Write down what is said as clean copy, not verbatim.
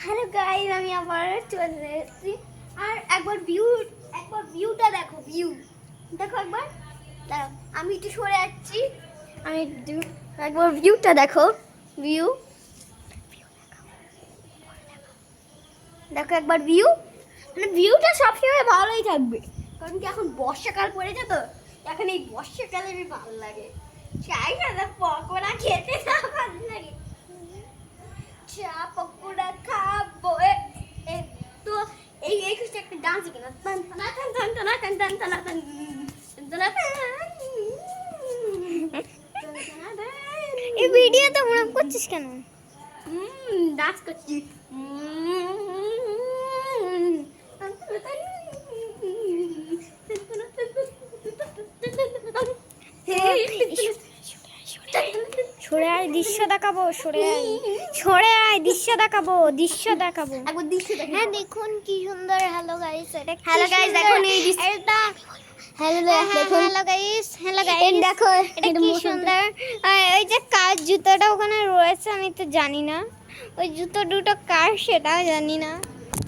Hello guys, আমি আবার চলে এসেছি। আর একবার ভিউটা দেখো, দেখো একবার। দাঁড়াও, আমি একটু সরে যাচ্ছি। একবার ভিউটা দেখো, ভিউ দেখো একবার মানে ভিউটা সবসময় ভালোই থাকবে, কারণ কি এখন বর্ষাকাল পড়েছে তো, এখন এই বর্ষাকালে ভালো লাগে। চাই না পকোড়া খেতে না ভালো লাগে, চা পকোড়া খাবো। তো এই খুশি একটা ডান্স কিনা টান টানা টান টান টানা টান টান টানা টান টানা এই ভিডিওতে মনে করছিস কেন? ডান্স করছি। সরে আয়, দৃশ্য দেখাবো। সরে আয়, দৃশ্য দেখাবো। একবার দৃশ্য দেখো। হ্যাঁ দেখুন কি সুন্দর। হ্যালো গাইস, এটা হ্যালো গাইস, দেখুন এই দৃশ্য। এটা হ্যালো দেখুন। হ্যালো গাইস দেখো এটা কি সুন্দর। ওই যে কার জুতোটা ওখানে রয়েছে আমি তো জানি না, ওই জুতো দুটো কার সেটাও জানি না।